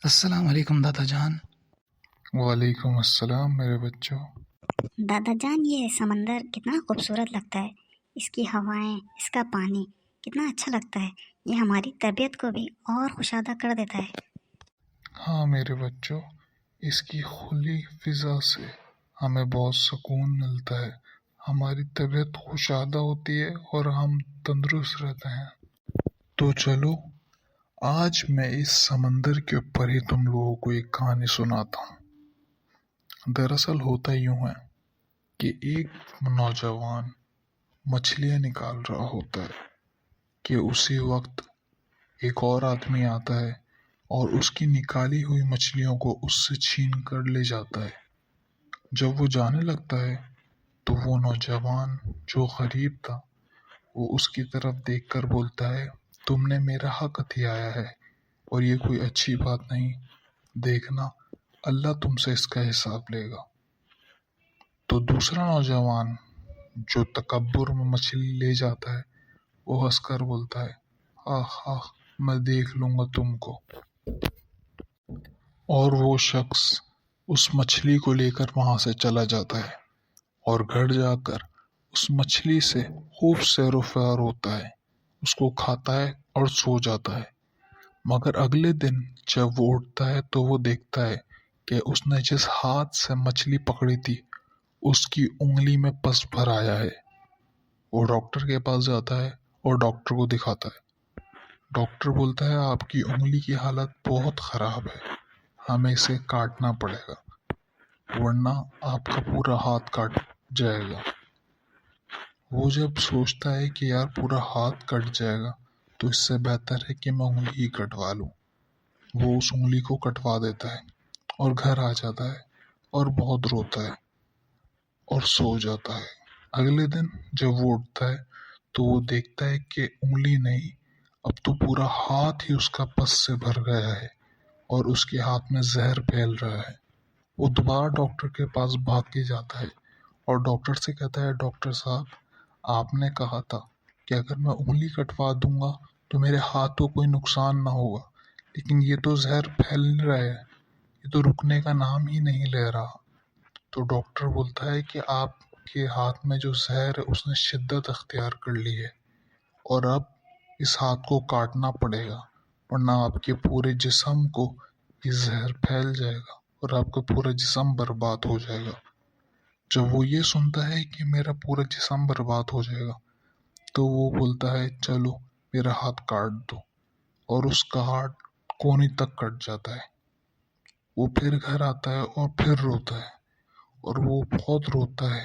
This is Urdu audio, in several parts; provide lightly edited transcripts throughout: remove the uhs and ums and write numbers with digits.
السلام علیکم دادا جان۔ وعلیکم السلام میرے بچوں۔ دادا جان، یہ سمندر کتنا خوبصورت لگتا ہے، اس کی ہوائیں، اس کا پانی کتنا اچھا لگتا ہے، یہ ہماری طبیعت کو بھی اور خوشادہ کر دیتا ہے۔ ہاں میرے بچوں، اس کی کھلی فضا سے ہمیں بہت سکون ملتا ہے، ہماری طبیعت خوشادہ ہوتی ہے اور ہم تندرست رہتے ہیں۔ تو چلو آج میں اس سمندر کے اوپر ہی تم لوگوں کو ایک کہانی سناتا ہوں۔ دراصل ہوتا یوں ہے کہ ایک نوجوان مچھلیاں نکال رہا ہوتا ہے کہ اسی وقت ایک اور آدمی آتا ہے اور اس کی نکالی ہوئی مچھلیوں کو اس سے چھین کر لے جاتا ہے۔ جب وہ جانے لگتا ہے تو وہ نوجوان جو غریب تھا وہ اس کی طرف دیکھ کر بولتا ہے، تم نے میرا حق ہتھیایا ہے اور یہ کوئی اچھی بات نہیں، دیکھنا اللہ تم سے اس کا حساب لے گا۔ تو دوسرا نوجوان جو تکبر میں مچھلی لے جاتا ہے وہ ہنس کر بولتا ہے، آہ آہ میں دیکھ لوں گا تم کو۔ اور وہ شخص اس مچھلی کو لے کر وہاں سے چلا جاتا ہے اور گھر جا کر اس مچھلی سے خوب سیر و فار ہوتا ہے، اس کو کھاتا ہے اور سو جاتا ہے۔ مگر اگلے دن جب وہ اٹھتا ہے تو وہ دیکھتا ہے کہ اس نے جس ہاتھ سے مچھلی پکڑی تھی اس کی انگلی میں پس بھر آیا ہے۔ وہ ڈاکٹر کے پاس جاتا ہے اور ڈاکٹر کو دکھاتا ہے۔ ڈاکٹر بولتا ہے، آپ کی انگلی کی حالت بہت خراب ہے، ہمیں اسے کاٹنا پڑے گا ورنہ آپ کا پورا ہاتھ کٹ جائے گا۔ وہ جب سوچتا ہے کہ یار پورا ہاتھ کٹ جائے گا تو اس سے بہتر ہے کہ میں انگلی ہی کٹوا لوں۔ وہ اس انگلی کو کٹوا دیتا ہے اور گھر آ جاتا ہے اور بہت روتا ہے اور سو جاتا ہے۔ اگلے دن جب وہ اٹھتا ہے تو وہ دیکھتا ہے کہ انگلی نہیں، اب تو پورا ہاتھ ہی اس کا پس سے بھر گیا ہے اور اس کے ہاتھ میں زہر پھیل رہا ہے۔ وہ دوبارہ ڈاکٹر کے پاس بھاگ کے جاتا ہے اور ڈاکٹر سے کہتا ہے، ڈاکٹر صاحب آپ نے کہا تھا کہ اگر میں انگلی کٹوا دوں گا تو میرے ہاتھ کو کوئی نقصان نہ ہوگا، لیکن یہ تو زہر پھیل رہا ہے، یہ تو رکنے کا نام ہی نہیں لے رہا۔ تو ڈاکٹر بولتا ہے کہ آپ کے ہاتھ میں جو زہر ہے اس نے شدت اختیار کر لی ہے اور اب اس ہاتھ کو کاٹنا پڑے گا ورنہ آپ کے پورے جسم کو یہ زہر پھیل جائے گا اور آپ کا پورا جسم برباد ہو جائے گا۔ جب وہ یہ سنتا ہے کہ میرا پورا جسم برباد ہو جائے گا تو وہ بولتا ہے، چلو میرا ہاتھ کاٹ دو، اور اس کا ہاتھ کونی تک کٹ جاتا ہے۔ وہ پھر گھر آتا ہے اور پھر روتا ہے اور وہ بہت روتا ہے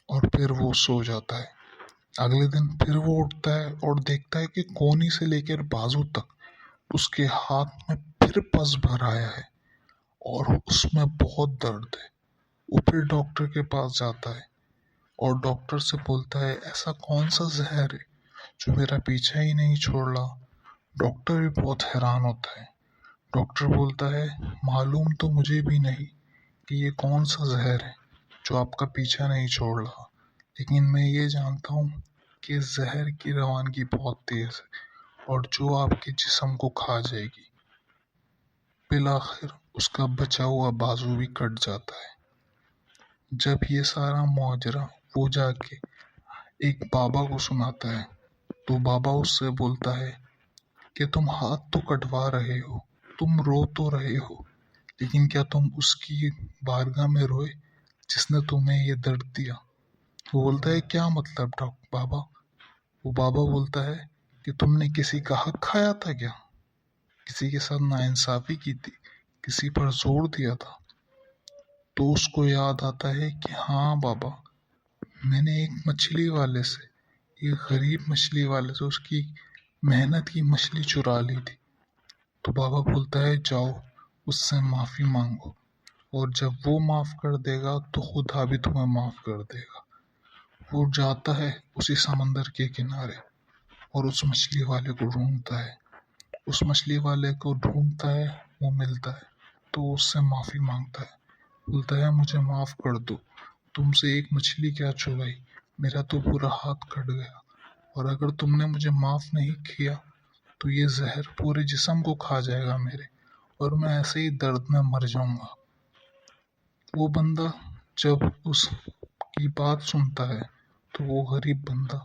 اور پھر وہ سو جاتا ہے۔ اگلے دن پھر وہ اٹھتا ہے اور دیکھتا ہے کہ کونی سے لے کر بازو تک اس کے ہاتھ میں پھر پس بھر آیا ہے اور اس میں بہت درد ہے۔ وہ پھر ڈاکٹر کے پاس جاتا ہے اور ڈاکٹر سے بولتا ہے، ایسا کون سا زہر ہے جو میرا پیچھا ہی نہیں چھوڑ رہا؟ ڈاکٹر بھی بہت حیران ہوتا ہے۔ ڈاکٹر بولتا ہے، معلوم تو مجھے بھی نہیں کہ یہ کون سا زہر ہے جو آپ کا پیچھا نہیں چھوڑ رہا، لیکن میں یہ جانتا ہوں کہ زہر کی روانگی بہت تیز ہے اور جو آپ کے جسم کو کھا جائے گی۔ بالآخر اس کا بچا ہوا بازو بھی کٹ جاتا ہے۔ جب یہ سارا ماجرا وہ جا کے ایک بابا کو سناتا ہے تو بابا اس سے بولتا ہے کہ تم ہاتھ تو کٹوا رہے ہو، تم رو تو رہے ہو، لیکن کیا تم اس کی بارگاہ میں روئے جس نے تمہیں یہ درد دیا؟ وہ بولتا ہے، کیا مطلب بابا؟ وہ بابا بولتا ہے کہ تم نے کسی کا حق کھایا تھا کیا؟ کسی کے ساتھ ناانصافی کی تھی، کسی پر زور دیا تھا؟ تو اس کو یاد آتا ہے کہ ہاں بابا، میں نے ایک مچھلی والے سے، ایک غریب مچھلی والے سے اس کی محنت کی مچھلی چرا لی تھی۔ تو بابا بولتا ہے، جاؤ اس سے معافی مانگو اور جب وہ معاف کر دے گا تو خدا بھی تمہیں معاف کر دے گا۔ وہ جاتا ہے اسی سمندر کے کنارے اور اس مچھلی والے کو ڈھونڈتا ہے، اس مچھلی والے کو ڈھونڈتا ہے، وہ ملتا ہے تو اس سے معافی مانگتا ہے، بولتا ہے، مجھے معاف کر دو، تم سے ایک مچھلی کیا چرائی، میرا تو پورا ہاتھ کٹ گیا، اور اگر تم نے مجھے معاف نہیں کیا تو یہ زہر پورے جسم کو کھا جائے گا میرے، اور میں ایسے ہی درد میں مر جاؤں گا۔ وہ بندہ جب اس کی بات سنتا ہے تو وہ غریب بندہ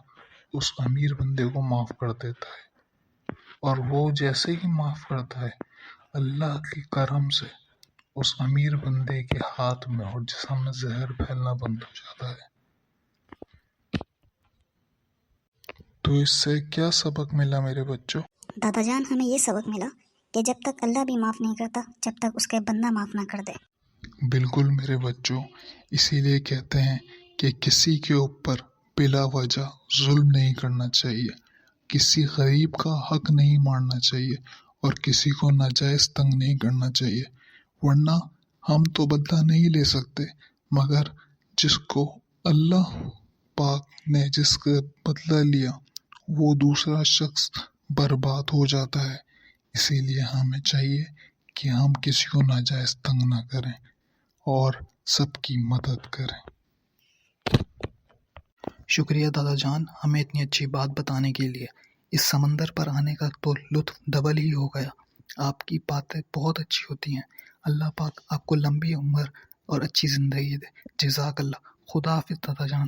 اس امیر بندے کو معاف کر دیتا ہے، اور وہ جیسے ہی معاف کرتا ہے اللہ کے کرم سے اس امیر بندے کے ہاتھ میں اور جسم میں زہر پھیلنا بند ہو جاتا ہے۔ تو اس سے کیا سبق ملا میرے بچوں؟ دادا جان، ہمیں یہ سبق ملا کہ جب تک اللہ بھی معاف نہیں کرتا جب تک اس کے بندہ معاف نہ کر دے۔ بالکل میرے بچوں، اسی لیے کہتے ہیں کہ کسی کے اوپر بلا وجہ ظلم نہیں کرنا چاہیے، کسی غریب کا حق نہیں مارنا چاہیے، اور کسی کو ناجائز تنگ نہیں کرنا چاہیے، ورنہ ہم تو بدلہ نہیں لے سکتے، مگر جس کو اللہ پاک نے جس کا بدلہ لیا وہ دوسرا شخص برباد ہو جاتا ہے۔ اسی لیے ہمیں چاہیے کہ ہم کسی کو ناجائز تنگ نہ کریں اور سب کی مدد کریں۔ شکریہ دادا جان، ہمیں اتنی اچھی بات بتانے کے لیے۔ اس سمندر پر آنے کا تو لطف ڈبل ہی ہو گیا۔ آپ کی باتیں بہت اچھی ہوتی ہیں۔ اللہ پاک آپ کو لمبی عمر اور اچھی زندگی دے۔ جزاک اللہ۔ خدا حافظ دادا جان۔